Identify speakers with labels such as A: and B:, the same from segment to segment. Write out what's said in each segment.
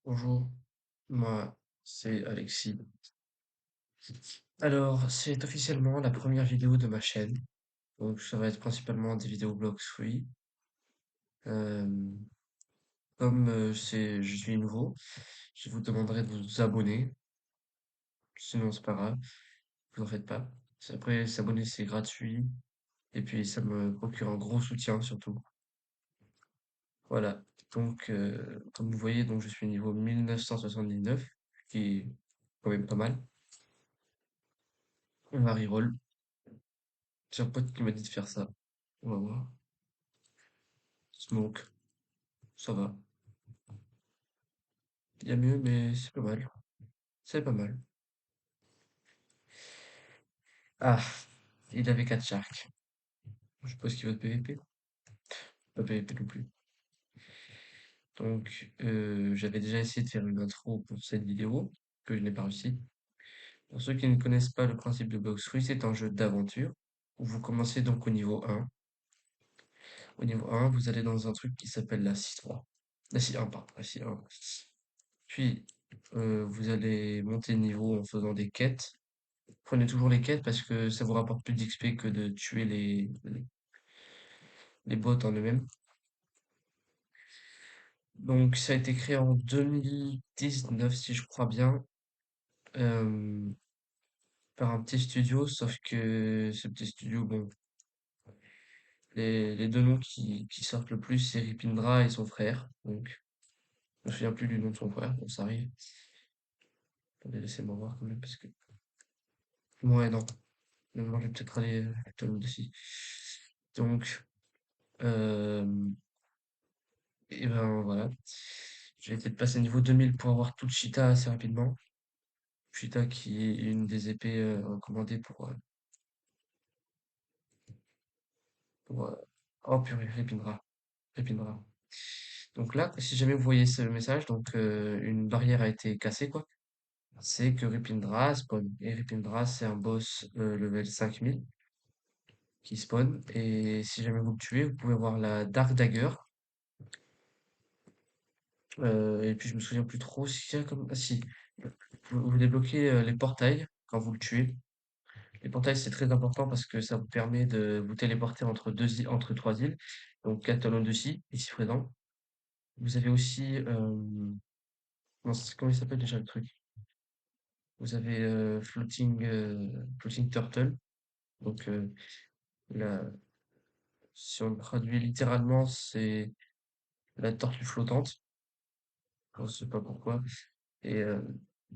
A: Bonjour, moi c'est Alexis. Alors, c'est officiellement la première vidéo de ma chaîne. Donc, ça va être principalement des vidéos blogs free. Euh, je suis nouveau, je vous demanderai de vous abonner. Sinon, c'est pas grave, vous en faites pas. Après, s'abonner, c'est gratuit. Et puis, ça me procure un gros soutien surtout. Voilà. Donc, comme vous voyez, donc je suis niveau 1979, qui est quand même pas mal. On va reroll. J'ai un pote qui m'a dit de faire ça. On va voir. Smoke, ça va. Il y a mieux, mais c'est pas mal. C'est pas mal. Ah, il avait 4 sharks. Je suppose qu'il veut PVP. Pas PVP non plus. Donc, j'avais déjà essayé de faire une intro pour cette vidéo, que je n'ai pas réussi. Pour ceux qui ne connaissent pas le principe de Box Free, c'est un jeu d'aventure, où vous commencez donc au niveau 1. Au niveau 1, vous allez dans un truc qui s'appelle la C3. La C1, pardon, la C1. Puis, vous allez monter de niveau en faisant des quêtes. Prenez toujours les quêtes parce que ça vous rapporte plus d'XP que de tuer les bots en eux-mêmes. Donc ça a été créé en 2019 si je crois bien, euh, par un petit studio, sauf que ce petit studio, bon, les deux noms qui sortent le plus, c'est Ripindra et son frère. Donc je me souviens plus du nom de son frère, bon ça arrive. Attendez, laissez-moi voir quand même parce que. Ouais non, non, je vais peut-être aller te le dessus. Donc et ben voilà. Je vais peut-être passer niveau 2000 pour avoir tout Cheetah assez rapidement. Cheetah qui est une des épées recommandées pour oh purée, Répinera. Donc là, si jamais vous voyez ce message, donc une barrière a été cassée, quoi. C'est que Ripindra spawn. Et Ripindra, c'est un boss level 5000 qui spawn. Et si jamais vous le tuez, vous pouvez voir la Dark Dagger. Et puis je me souviens plus trop s'il y a comme. Ah si, vous débloquez les portails quand vous le tuez. Les portails, c'est très important parce que ça vous permet de vous téléporter entre trois îles. Donc Catalan de Sea, ici présent. Vous avez aussi non, comment il s'appelle déjà le truc? Vous avez Floating Turtle. Donc, la, si on le traduit littéralement, c'est la tortue flottante. Je ne sais pas pourquoi. Et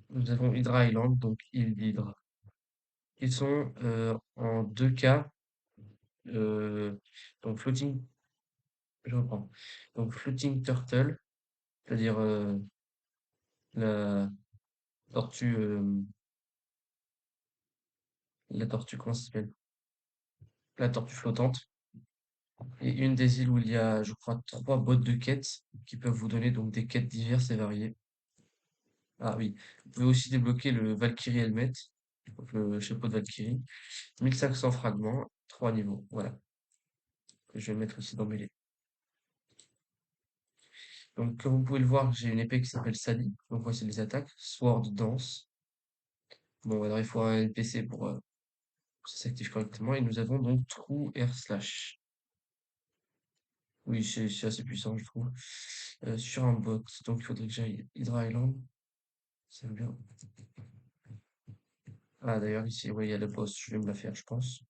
A: nous avons Hydra Island, donc île d'Hydra. Ils sont en deux cas. euh, donc, je reprends. Donc, Floating Turtle, c'est-à-dire la tortue, comment ça s'appelle? La tortue flottante. Et une des îles où il y a, je crois, trois bottes de quêtes qui peuvent vous donner donc des quêtes diverses et variées. Ah oui, vous pouvez aussi débloquer le Valkyrie Helmet, donc le chapeau de Valkyrie. 1500 fragments, 3 niveaux. Voilà, que je vais mettre ici dans mes liens. Donc, comme vous pouvez le voir, j'ai une épée qui s'appelle Sally. Donc, voici les attaques. Sword Dance. Bon, alors il faut un NPC pour que ça s'active correctement. Et nous avons donc True Air Slash. Oui, c'est assez puissant, je trouve. Sur un bot. Donc, il faudrait que j'aille Hydra Island. C'est bien. Ah, d'ailleurs, ici, oui, il y a le boss. Je vais me la faire, je pense.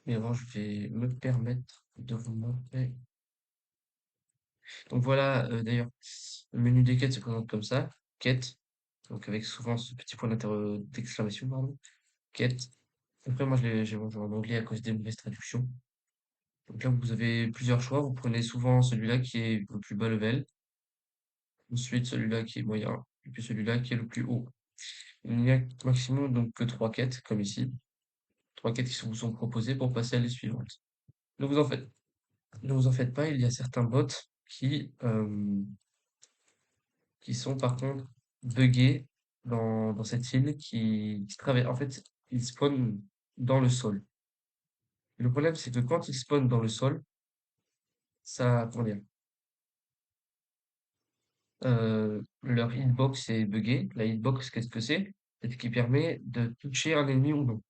A: Mais avant, je vais me permettre de vous montrer. Donc voilà, d'ailleurs, le menu des quêtes se présente comme ça. Quête. Donc avec souvent ce petit d'exclamation, pardon. Quête. Après, moi, j'ai mon en anglais à cause des mauvaises traductions. Donc là, vous avez plusieurs choix. Vous prenez souvent celui-là qui est le plus bas level. Ensuite, celui-là qui est moyen. Et puis celui-là qui est le plus haut. Il n'y a maximum donc que trois quêtes, comme ici. Trois quêtes qui vous sont proposées pour passer à les suivantes. Ne vous en faites Ne vous en faites pas, il y a certains bots qui sont par contre buggés dans cette île qui travaillent. En fait, ils spawnent dans le sol. Et le problème, c'est que quand ils spawnent dans le sol, ça, comment dire, leur hitbox est buggée. La hitbox, qu'est-ce que c'est? C'est ce qui permet de toucher un ennemi ou non.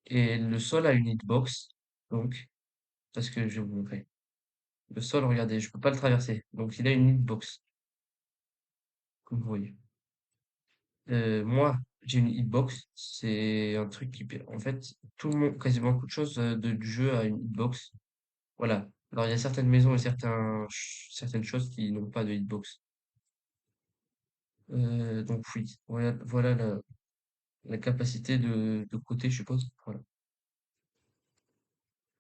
A: Et le sol a une hitbox, donc, parce que je vais vous montrer. Le sol, regardez, je peux pas le traverser. Donc il a une hitbox, comme vous voyez. Moi, j'ai une hitbox. C'est un truc en fait, tout le monde, quasiment beaucoup de choses du jeu a une hitbox. Voilà. Alors il y a certaines maisons et certaines choses qui n'ont pas de hitbox. Donc oui, voilà la capacité de côté, je suppose. Voilà.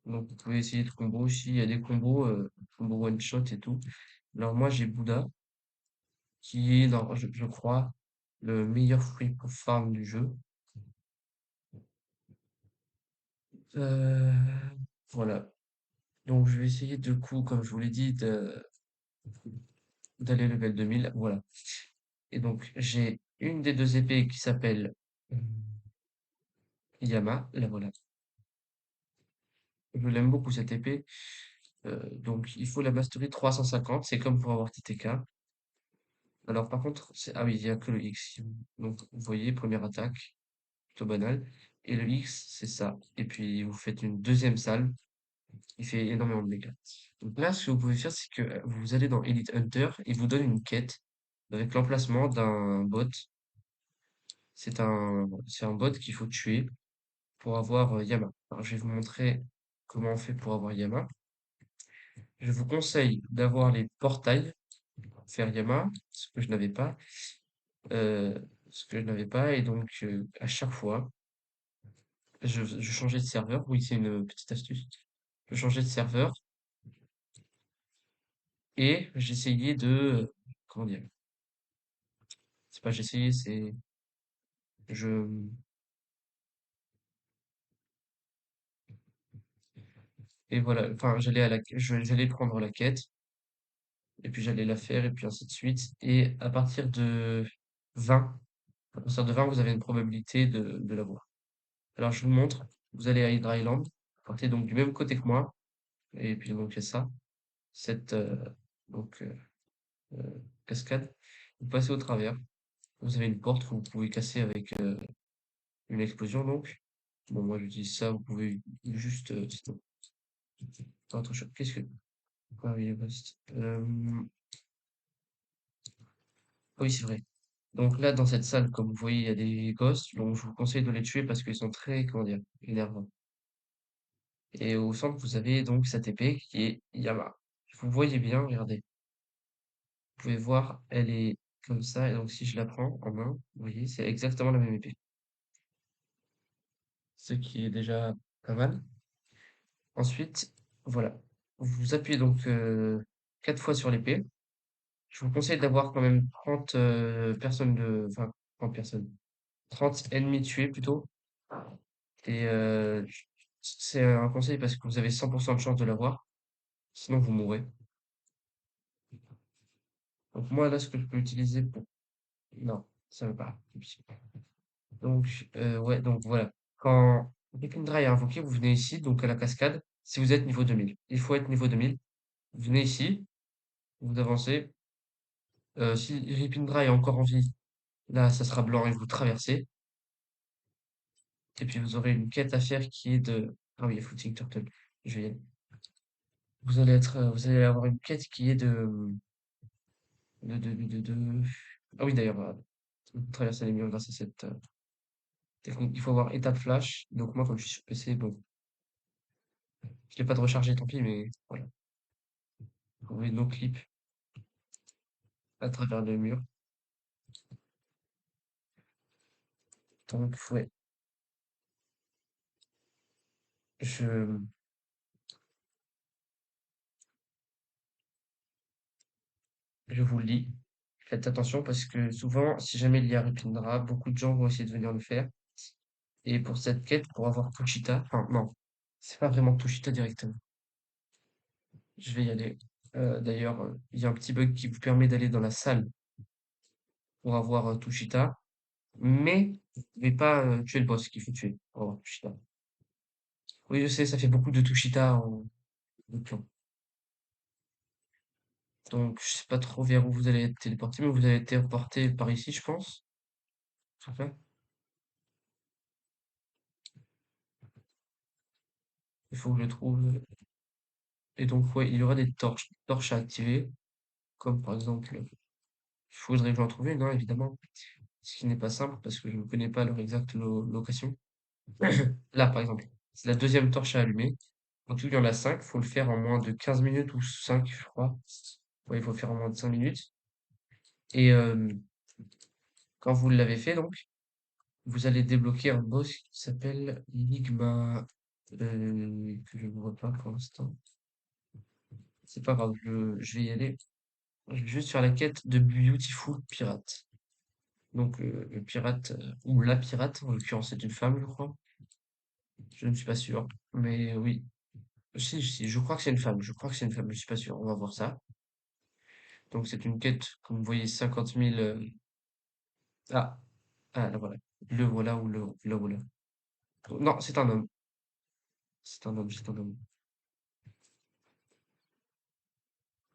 A: Donc vous pouvez essayer de combo aussi. Il y a des combos, combo one shot et tout. Alors moi j'ai Bouddha, qui est dans, je crois, le meilleur fruit pour farm du jeu. Euh, voilà. Donc je vais essayer de coup, comme je vous l'ai dit, d'aller level 2000. Voilà. Et donc j'ai une des deux épées qui s'appelle Yama. Là voilà. Je l'aime beaucoup cette épée. Donc il faut la mastery 350. C'est comme pour avoir TTK. Alors par contre, ah oui, il y a que le X. Donc vous voyez, première attaque, plutôt banal. Et le X, c'est ça. Et puis vous faites une deuxième salle. Il fait énormément de dégâts. Donc là, ce que vous pouvez faire, c'est que vous allez dans Elite Hunter, il vous donne une quête avec l'emplacement d'un bot. C'est un bot qu'il faut tuer pour avoir Yama. Alors, je vais vous montrer comment on fait pour avoir Yama. Je vous conseille d'avoir les portails pour faire Yama, euh, ce que je n'avais pas, et donc à chaque fois, je changeais de serveur. Oui, c'est une petite astuce. Je changeais de serveur et j'essayais comment dire? C'est pas j'essayais, c'est je et voilà. Enfin, j'allais prendre la quête et puis j'allais la faire et puis ainsi de suite. Et 20, à partir de 20, vous avez une probabilité de l'avoir. Alors je vous montre. Vous allez à Hydra Island, vous partez donc du même côté que moi et puis donc il y a ça, cette donc cascade. Vous passez au travers. Vous avez une porte que vous pouvez casser avec une explosion donc. Bon, moi j'utilise ça. Vous pouvez juste sinon, autre chose. Qu'est-ce que ah oui, ah oui, c'est vrai. Donc là, dans cette salle, comme vous voyez, il y a des ghosts, donc je vous conseille de les tuer parce qu'ils sont très, comment dire, énervants. Et au centre, vous avez donc cette épée qui est Yama. Vous voyez bien, regardez. Vous pouvez voir, elle est comme ça, et donc si je la prends en main, vous voyez, c'est exactement la même épée. Ce qui est déjà pas mal. Ensuite, voilà. Vous appuyez donc 4 fois sur l'épée. Je vous conseille d'avoir quand même 30 personnes enfin, 30 personnes. 30 ennemis tués plutôt. Et c'est un conseil parce que vous avez 100% de chance de l'avoir. Sinon, vous mourrez. Donc moi, là, ce que je peux utiliser pour... Non, ça veut pas. Donc, ouais, donc voilà. Quand Ripindra est invoqué, vous venez ici, donc à la cascade, si vous êtes niveau 2000. Il faut être niveau 2000. Vous venez ici, vous avancez. Si Ripindra est encore en vie, là, ça sera blanc et vous traversez. Et puis vous aurez une quête à faire qui est de... Ah oui, il y a Footing Turtle. Je vais y aller. Vous allez avoir une quête qui est de... Ah oui, d'ailleurs, traverser les murs grâce à cette technique. Il faut avoir état de flash. Donc moi, comme je suis sur PC, bon, je l'ai pas de recharger, tant pis, mais voilà. Vous pouvez no clip à travers le mur. Donc, ouais, je, je vous le dis. Faites attention parce que souvent, si jamais il y a Ripindra, beaucoup de gens vont essayer de venir le faire. Et pour cette quête, pour avoir Tushita, enfin, non, c'est pas vraiment Tushita directement. Je vais y aller. D'ailleurs, il y a un petit bug qui vous permet d'aller dans la salle pour avoir Tushita, mais vous pouvez pas tuer le boss qu'il faut tuer pour avoir Tushita. Oui, je sais, ça fait beaucoup de Tushita en de plan. Donc, je sais pas trop vers où vous allez être téléporté, mais vous allez être téléporté par ici, je pense. C'est ça. Il faut que je le trouve. Et donc, ouais, il y aura des torches à activer, comme par exemple, il faudrait que j'en trouve une, hein, évidemment, ce qui n'est pas simple parce que je ne connais pas leur exacte location. Là, par exemple, c'est la deuxième torche à allumer. Donc, il y en a 5, il faut le faire en moins de 15 minutes ou 5, je crois. Ouais, il faut le faire en moins de 5 minutes. Et quand vous l'avez fait, donc, vous allez débloquer un boss qui s'appelle Enigma, que je ne vois pas pour l'instant. C'est pas grave, je vais y aller. Je vais juste faire la quête de Beautiful Pirate. Donc, le pirate, ou la pirate, en l'occurrence, c'est une femme, je crois. Je ne suis pas sûr. Mais oui. Si, je crois que c'est une femme. Je crois que c'est une femme, je suis pas sûr. On va voir ça. Donc, c'est une quête, comme vous voyez, 50 000. Ah, ah, là, voilà. Le voilà ou le voilà. Non, c'est un homme. C'est un homme, c'est un homme.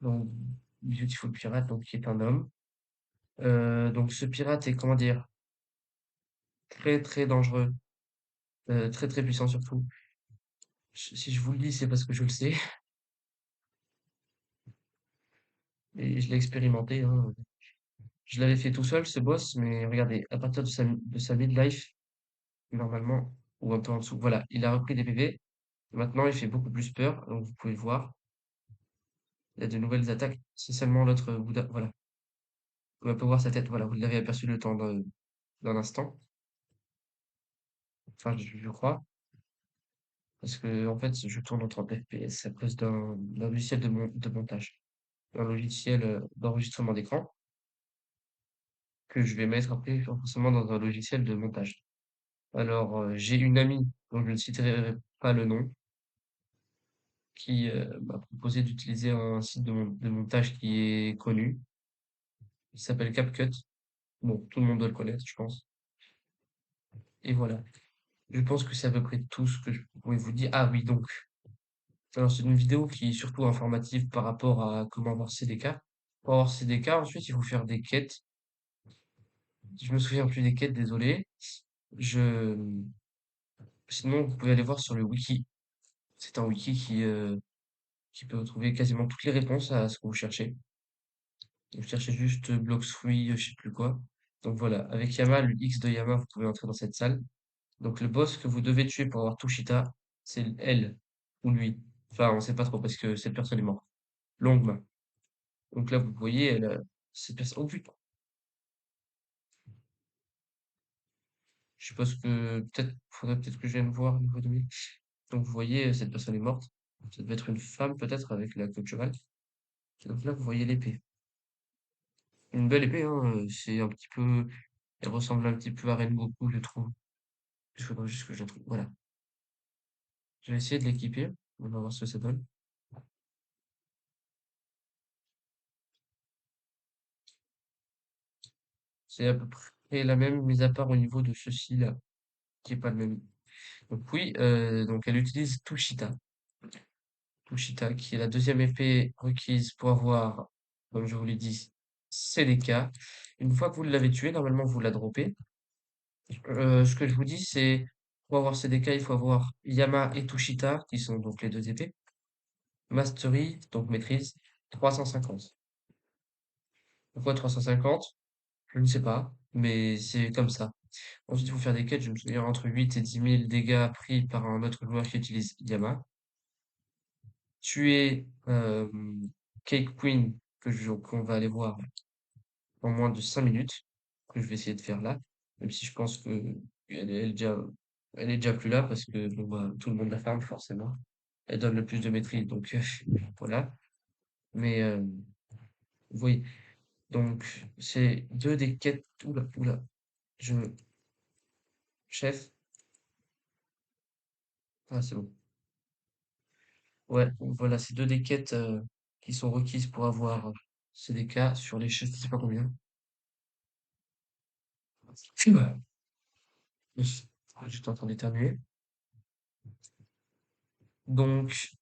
A: Donc, Beautiful Pirate, donc, qui est un homme. Donc, ce pirate est, comment dire, très, très dangereux. Très, très puissant, surtout. Si je vous le dis, c'est parce que je le sais. Et je l'ai expérimenté, hein. Je l'avais fait tout seul, ce boss, mais regardez, à partir de sa midlife, normalement, ou un peu en dessous, voilà, il a repris des PV. Maintenant, il fait beaucoup plus peur, donc vous pouvez le voir. Il y a de nouvelles attaques. C'est seulement l'autre Bouddha, voilà. On peut voir sa tête, voilà, vous l'avez aperçu le temps d'un instant. Enfin, je crois. Parce que, en fait, je tourne en 30 FPS à cause d'un logiciel de montage. Un logiciel d'enregistrement d'écran que je vais mettre après forcément dans un logiciel de montage. Alors, j'ai une amie dont je ne citerai pas le nom, qui m'a proposé d'utiliser un site de montage qui est connu. Il s'appelle CapCut. Bon, tout le monde doit le connaître, je pense. Et voilà. Je pense que c'est à peu près tout ce que je pouvais vous dire. Ah oui, donc. Alors, c'est une vidéo qui est surtout informative par rapport à comment avoir CDK. Pour avoir CDK, ensuite, il faut faire des quêtes. Je me souviens plus des quêtes, désolé. Je... Sinon, vous pouvez aller voir sur le wiki. C'est un wiki qui peut trouver quasiment toutes les réponses à ce que vous cherchez. Vous cherchez juste Blox Fruit, je sais plus quoi. Donc voilà, avec Yama, le X de Yama, vous pouvez entrer dans cette salle. Donc le boss que vous devez tuer pour avoir Tushita, c'est elle ou lui. Enfin, on sait pas trop parce que cette personne est morte. Longue main. Donc là, vous voyez, cette personne. Oh putain, je suppose que faudrait peut-être que je vienne voir au niveau de lui. Donc vous voyez, cette personne est morte. Ça devait être une femme peut-être avec la queue de cheval. Et donc là, vous voyez l'épée. Une belle épée, hein. C'est un petit peu, elle ressemble un petit peu à Rengoku, je trouve. Il faudrait juste que je la trouve. Voilà. Je vais essayer de l'équiper. On va voir ce que ça donne. C'est à peu près la même, mis à part au niveau de ceci-là, qui est pas le même. Donc oui, donc elle utilise Tushita. Tushita, qui est la deuxième épée requise pour avoir, comme je vous l'ai dit, CDK. Une fois que vous l'avez tué, normalement vous la droppez. Ce que je vous dis, c'est pour avoir CDK, il faut avoir Yama et Tushita, qui sont donc les deux épées. Mastery, donc maîtrise, 350. Pourquoi 350? Je ne sais pas, mais c'est comme ça. Ensuite, il faut faire des quêtes, je me souviens, entre 8 et 10 000 dégâts pris par un autre joueur qui utilise Yama. Tuer Cake Queen, qu'on va aller voir en moins de 5 minutes, que je vais essayer de faire là, même si je pense que elle est déjà plus là parce que bon, bah, tout le monde la farm forcément. Elle donne le plus de maîtrise, donc voilà. Mais vous voyez, donc c'est deux des quêtes. Oula, oula, je chef. Ah, c'est bon. Ouais, donc voilà, c'est deux des quêtes qui sont requises pour avoir CDK sur les je sais pas combien. Ouais. J'étais en train d'éternuer. Donc,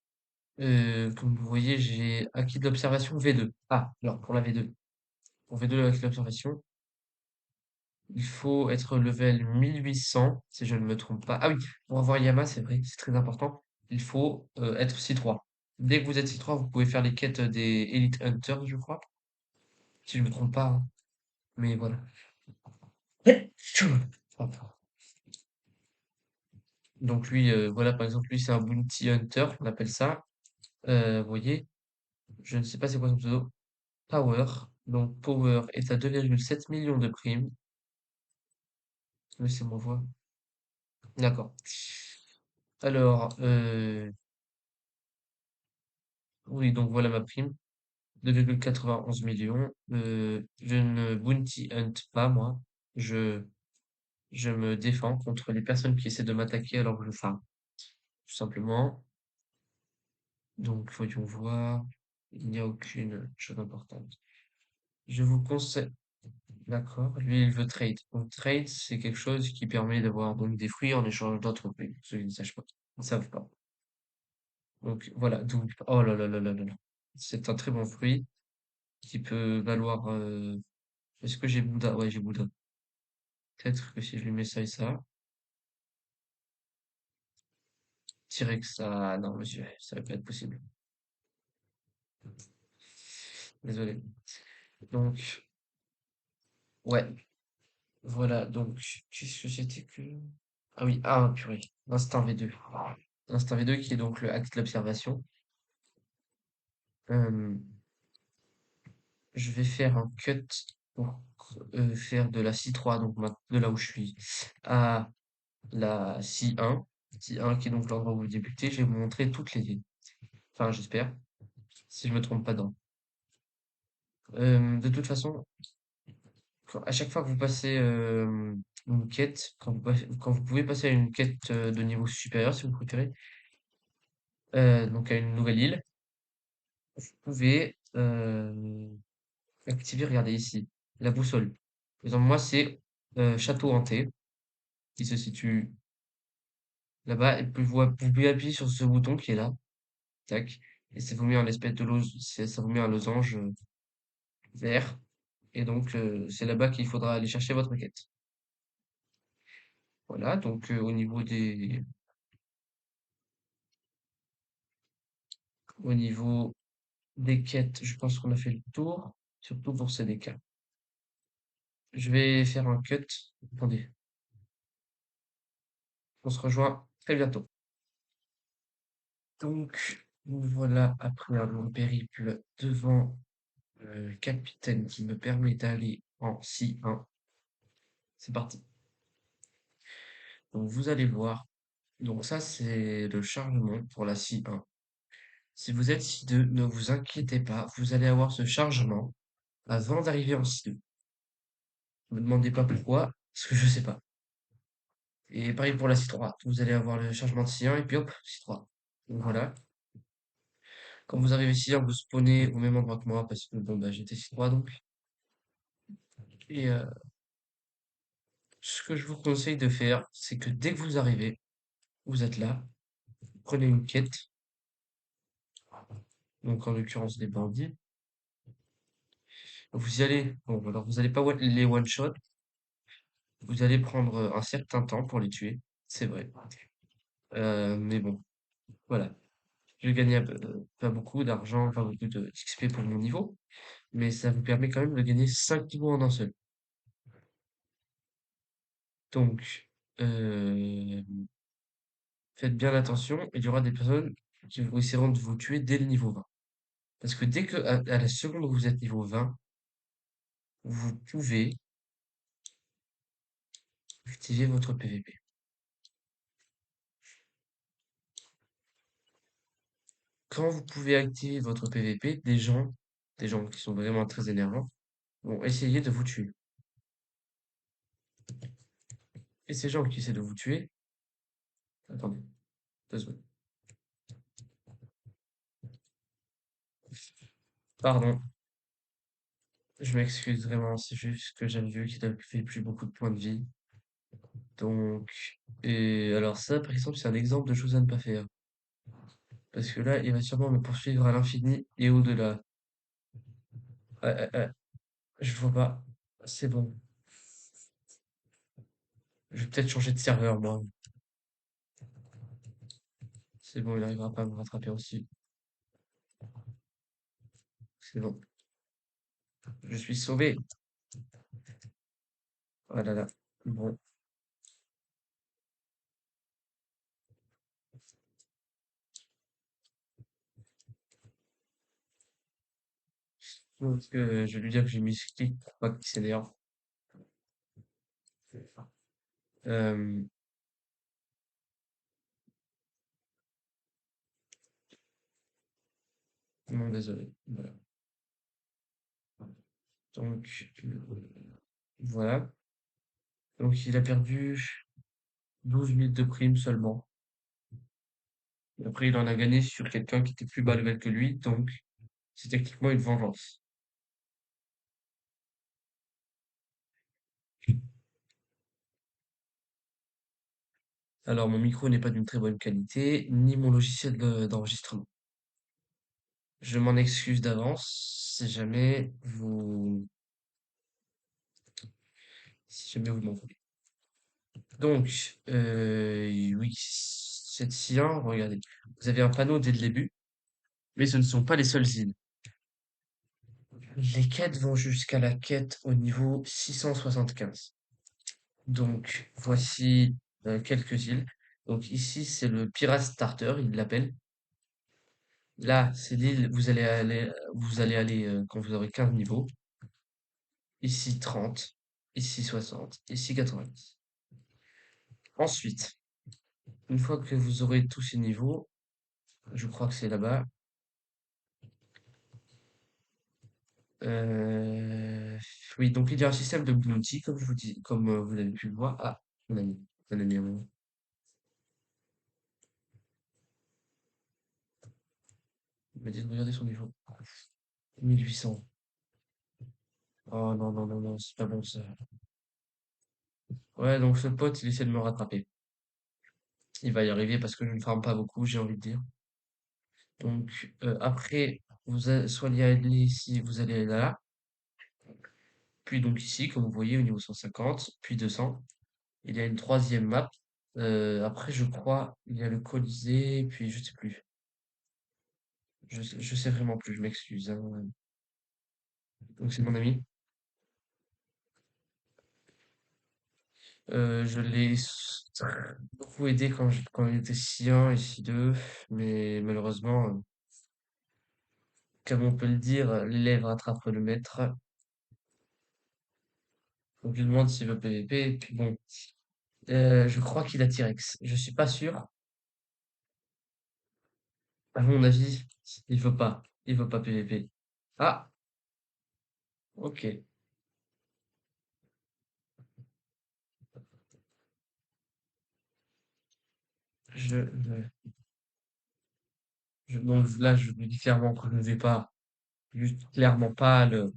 A: Comme vous voyez, j'ai acquis de l'observation V2. Ah, alors pour la V2. Pour V2, acquis de l'observation, il faut être level 1800, si je ne me trompe pas. Ah oui, pour avoir Yama, c'est vrai, c'est très important. Il faut être C3. Dès que vous êtes C3, vous pouvez faire les quêtes des Elite Hunters, je crois. Si je me trompe pas, hein. Mais voilà. Pardon. Donc lui, voilà, par exemple, lui, c'est un Bounty Hunter, on appelle ça. Vous voyez, je ne sais pas c'est quoi son pseudo. Power. Donc Power est à 2,7 millions de primes. Laissez-moi voir. D'accord. Alors, oui, donc voilà ma prime. 2,91 millions. Je ne bounty hunt pas, moi. Je, je me défends contre les personnes qui essaient de m'attaquer alors que je farm, tout simplement. Donc, voyons voir. Il n'y a aucune chose importante. Je vous conseille. D'accord. Lui, il veut trade. Donc, trade, c'est quelque chose qui permet d'avoir donc des fruits en échange d'autres fruits. Ceux qui ne sachent pas. Ils ne savent pas. Donc, voilà. Donc, oh là là là là là là. C'est un très bon fruit qui peut valoir. Est-ce que j'ai Bouddha? Ouais, j'ai Bouddha. Peut-être que si je lui mets ça et ça, T-Rex, ça. Non, monsieur, ça va pas être possible. Désolé. Donc, ouais. Voilà. Donc, qu'est-ce que c'était que. Ah oui, ah, purée. Instinct V2. Instinct V2 qui est donc le acte de l'observation. Euh, je vais faire un cut pour faire de la C3, donc de là où je suis, à la C1. C1 qui est donc l'endroit où vous débutez. Je vais vous montrer toutes les lignes. Enfin, j'espère, si je me trompe pas dans. De toute façon, à chaque fois que vous passez une quête, quand vous pouvez passer à une quête de niveau supérieur, si vous préférez, donc à une nouvelle île, vous pouvez activer, regardez ici, la boussole. Par exemple, moi, c'est Château Hanté, qui se situe là-bas, et puis vous pouvez appuyer sur ce bouton qui est là, tac, et ça vous met un espèce de ça vous met un losange vert, et donc c'est là-bas qu'il faudra aller chercher votre quête. Voilà, donc au niveau des quêtes, je pense qu'on a fait le tour, surtout pour ces cas. Je vais faire un cut. Attendez, on se rejoint très bientôt. Donc, nous voilà après un long périple devant le capitaine qui me permet d'aller en C1. C'est parti. Donc, vous allez voir. Donc, ça, c'est le chargement pour la C1. Si vous êtes C2, ne vous inquiétez pas, vous allez avoir ce chargement avant d'arriver en C2. Ne me demandez pas pourquoi, parce que je sais pas. Et pareil pour la C3. Vous allez avoir le chargement de C1 et puis hop, C3. Donc voilà. Quand vous arrivez ici, vous spawnez au même endroit que moi parce que bon bah j'étais C3 donc. Et ce que je vous conseille de faire, c'est que dès que vous arrivez, vous êtes là, vous prenez une quête, donc en l'occurrence des bandits. Vous y allez, bon alors vous allez pas les one shot, vous allez prendre un certain temps pour les tuer, c'est vrai. Mais bon, voilà. Je gagne pas beaucoup d'argent, pas beaucoup de XP pour mon niveau, mais ça vous permet quand même de gagner 5 niveaux en un seul. Donc, euh, faites bien attention, il y aura des personnes qui vous essaieront de vous tuer dès le niveau 20. Parce que dès que, à la seconde où vous êtes niveau 20, vous pouvez activer votre PVP. Quand vous pouvez activer votre PVP, des gens qui sont vraiment très énervants, vont essayer de vous tuer. Et ces gens qui essaient de vous tuer, attendez, 2 secondes. Pardon, je m'excuse vraiment, c'est juste que j'avais vu qu'il avait plus beaucoup de points de vie. Donc, et alors ça, par exemple, c'est un exemple de chose à ne pas faire. Parce que là, il va sûrement me poursuivre à l'infini et au-delà. Je vois pas. C'est bon. Je vais peut-être changer de serveur, moi. C'est bon, il arrivera pas à me rattraper aussi. C'est bon. Je suis sauvé. Oh là là. Bon. Donc, je vais lui dire que j'ai mis ce clic pour pas qu'il s'énerve. Euh, non, désolé. Voilà. Donc, voilà. Donc, il a perdu 12 000 de primes seulement. Et après, il en a gagné sur quelqu'un qui était plus bas level que lui. Donc, c'est techniquement une vengeance. Alors, mon micro n'est pas d'une très bonne qualité, ni mon logiciel d'enregistrement. Je m'en excuse d'avance si jamais vous m'en voulez. Donc, oui, cette IA, regardez, vous avez un panneau dès le début, mais ce ne sont pas les seules îles. Les quêtes vont jusqu'à la quête au niveau 675. Donc, voici quelques îles. Donc ici, c'est le Pirate Starter, il l'appelle. Là, c'est l'île, vous allez aller quand vous aurez 15 niveaux. Ici 30, ici 60, ici 90. Ensuite, une fois que vous aurez tous ces niveaux, je crois que c'est là-bas. euh, Oui, donc il y a un système de bounty, comme je vous dis, comme vous avez pu le voir. Ah, mon ami, il m'a dit de regarder son niveau. 1800. Oh non, non, non, non, c'est pas bon ça. Ouais, donc ce pote, il essaie de me rattraper. Il va y arriver parce que je ne farme pas beaucoup, j'ai envie de dire. Donc, après, soit y aller ici, vous allez aller là. Puis donc ici, comme vous voyez, au niveau 150, puis 200. Il y a une troisième map. Après, je crois, il y a le Colisée, puis je sais plus. Je sais vraiment plus, je m'excuse, hein. Donc c'est mon ami. Je l'ai beaucoup aidé quand il était si 1 et si 2, mais malheureusement, comme on peut le dire, l'élève rattrape le maître. Donc je lui demande s'il veut PVP, et puis bon, je crois qu'il a T-Rex. Je suis pas sûr. À mon avis, il veut pas. Il veut pas PVP. Ah, ok. Je, donc là, je lui dis clairement que je ne vais pas, juste clairement pas le.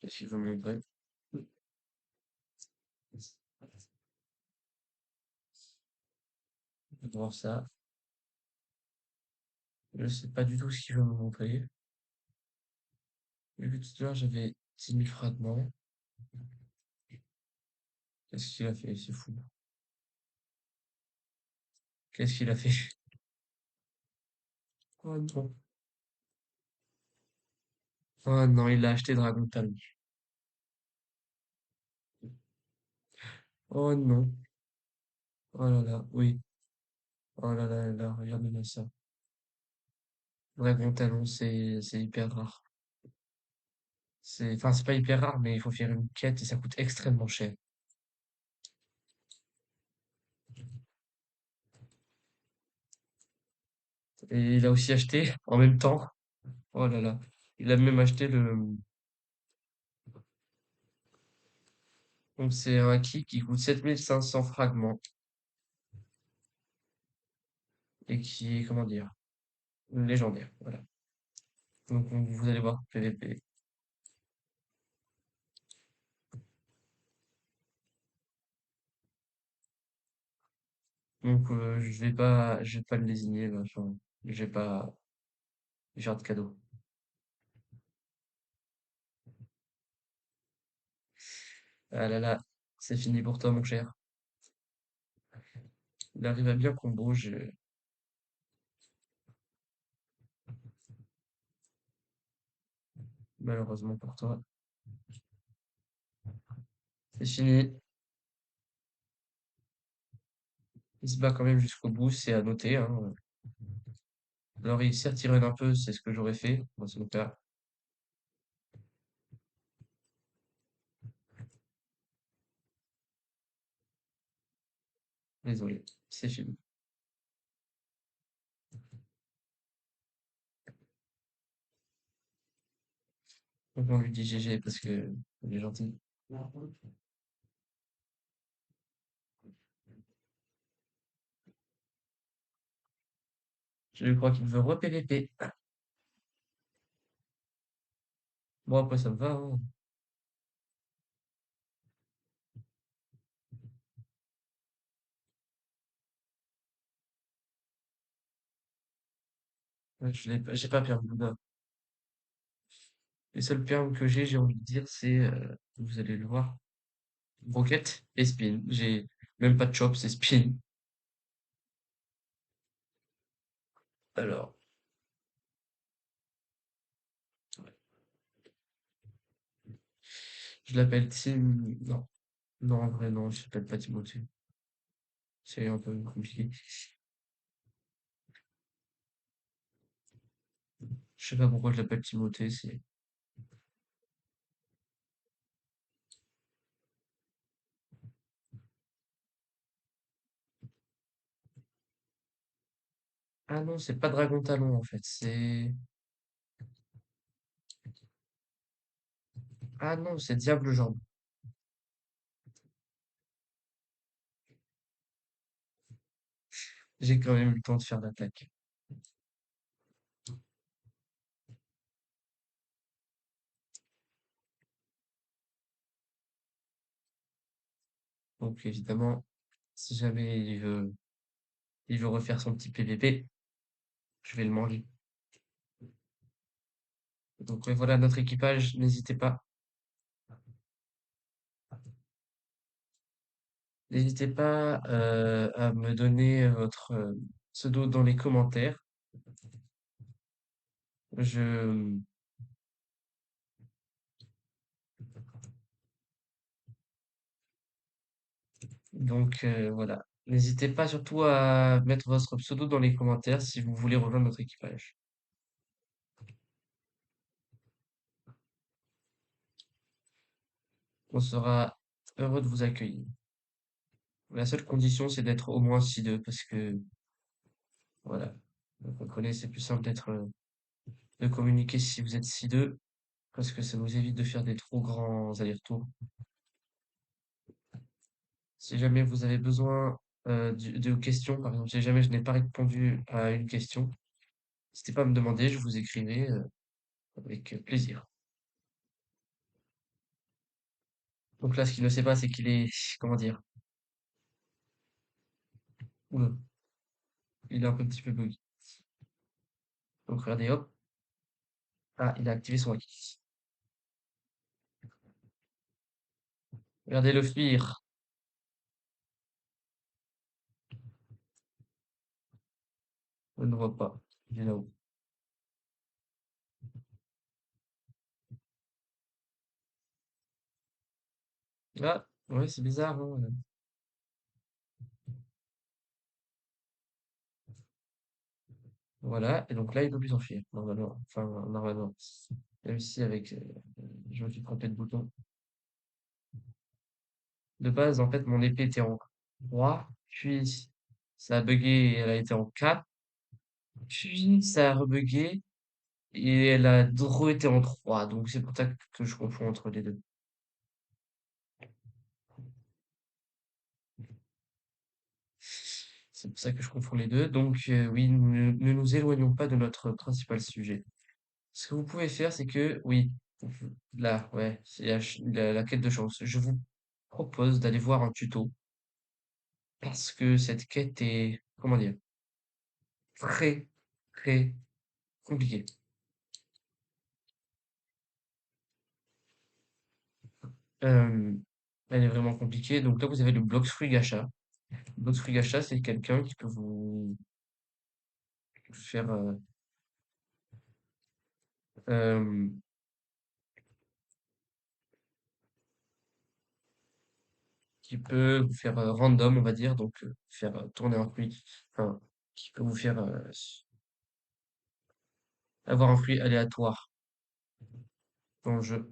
A: Qu'est-ce qu'il veut me montrer? Je vais voir ça. Je sais pas du tout ce qu'il veut me montrer. Vu que tout à l'heure, j'avais 10 000 fragments. Qu'est-ce qu'il a fait? C'est fou. Qu'est-ce qu'il a fait? Oh non. Oh non, il a acheté Dragon Talon. Oh non. Oh là là, oui. Oh là là là là, regardez-moi ça. Dragon Talon, c'est hyper rare. Enfin, c'est pas hyper rare, mais il faut faire une quête et ça coûte extrêmement cher. Et il a aussi acheté en même temps. Oh là là. Il a même acheté le. Donc c'est un kit qui coûte 7500 fragments. et qui est, comment dire, légendaire. Voilà. Donc vous allez voir PVP. Donc je vais pas le désigner, enfin, je vais pas lui faire de cadeau. Ah là là, c'est fini pour toi, mon cher. Il arrive à bien combo, malheureusement pour toi. C'est fini. Il se bat quand même jusqu'au bout, c'est à noter, hein. Alors il s'est retiré un peu, c'est ce que j'aurais fait dans ce cas. Désolé, c'est fini. Donc on lui dit GG parce que il est gentil. Je crois qu'il veut re-PVP. Bon après ça me va, hein. Ouais, j'ai pas perdu. Les seuls perles que j'ai envie de dire, c'est, vous allez le voir, roquette et spin. J'ai même pas de chop, c'est spin. Alors, je l'appelle Tim. Non, non, en vrai, non, je l'appelle pas Timothée. C'est un peu compliqué. Je sais pas pourquoi je l'appelle Timothée, c'est. Ah non, c'est pas Dragon Talon en fait, c'est. Ah non, c'est Diable Jambe. J'ai quand même eu le temps de faire l'attaque. Donc évidemment, si jamais il veut refaire son petit PVP, je vais le manger. Donc ouais, voilà notre équipage, n'hésitez pas. N'hésitez pas à me donner votre pseudo dans les commentaires. Je voilà. N'hésitez pas surtout à mettre votre pseudo dans les commentaires si vous voulez rejoindre notre équipage. On sera heureux de vous accueillir. La seule condition, c'est d'être au moins 6-2 parce que voilà. Vous comprenez, c'est plus simple de communiquer si vous êtes 6-2 parce que ça vous évite de faire des trop grands allers-retours. Si jamais vous avez besoin de questions, par exemple, si jamais je n'ai pas répondu à une question, n'hésitez pas à me demander, je vous écrirai avec plaisir. Donc là, ce qu'il ne sait pas, c'est qu'il est, comment dire, oula, il est un petit peu buggy. Donc regardez, hop, ah, il a activé son haki. Regardez-le fuir, je ne vois pas, il est là-haut. Ah, ouais, c'est bizarre, hein. Voilà, et donc là, il peut plus s'enfuir, normalement. Enfin, normalement. Même si avec, je me suis trompé de bouton. De base, en fait, mon épée était en 3, puis ça a bugué et elle a été en 4, puis ça a rebugué et elle a re-été en 3. Donc c'est pour ça que je confonds entre les deux. C'est pour ça que je confonds les deux. Donc, oui, ne nous éloignons pas de notre principal sujet. Ce que vous pouvez faire, c'est que, oui, là, ouais, c'est la quête de chance. Je vous propose d'aller voir un tuto parce que cette quête est, comment dire, très, très compliquée. Euh, Elle est vraiment compliquée. Donc là, vous avez le Bloxfree Gacha. Bloxfree Gacha, c'est quelqu'un qui peut vous faire, euh, qui peut vous faire random, on va dire, donc faire tourner un fruit, enfin, qui peut vous faire avoir un fruit aléatoire dans le jeu.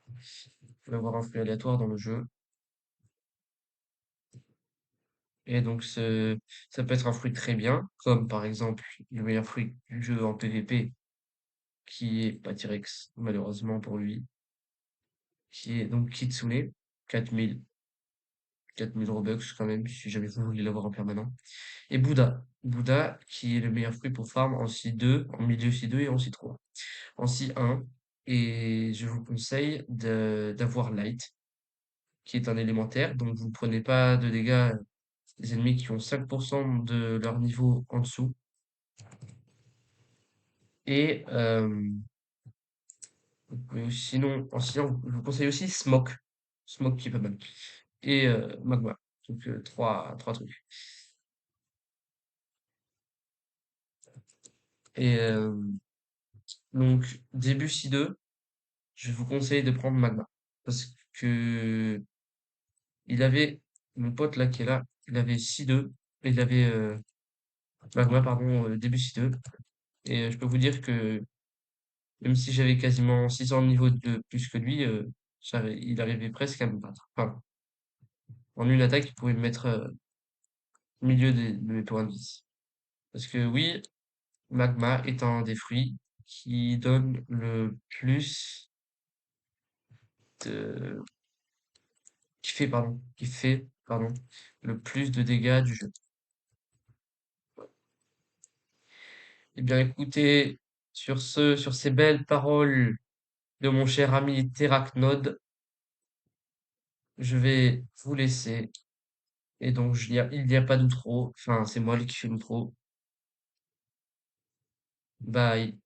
A: Vous pouvez avoir un fruit aléatoire dans le jeu. Et donc, ça peut être un fruit très bien, comme par exemple le meilleur fruit du jeu en PvP, qui est pas T-Rex, malheureusement pour lui, qui est donc Kitsune, 4000, 4000 Robux quand même, si jamais vous voulez l'avoir en permanent. Et Bouddha. Bouddha, qui est le meilleur fruit pour farm en C2, en milieu C2 et en C3. En C1, et je vous conseille d'avoir Light, qui est un élémentaire, donc vous ne prenez pas de dégâts des ennemis qui ont 5% de leur niveau en dessous. Et sinon, je vous conseille aussi Smoke. Smoke qui est pas mal. Et Magma. Donc trois trucs. Et donc, début C2, je vous conseille de prendre Magma. Parce que il avait, mon pote là qui est là, il avait C2, il avait Magma, pardon, début C2. Et je peux vous dire que même si j'avais quasiment 600 de niveau de plus que lui, il arrivait presque à me battre. Enfin, en une attaque, il pouvait me mettre au milieu de mes points de vie. Parce que oui, Magma est un des fruits qui donne de, qui fait, pardon, le plus de dégâts du jeu. Eh bien, écoutez, sur ces belles paroles de mon cher ami Terracnode, je vais vous laisser. Et donc, il n'y a pas d'outro. Enfin, c'est moi qui fais l'outro. Bye.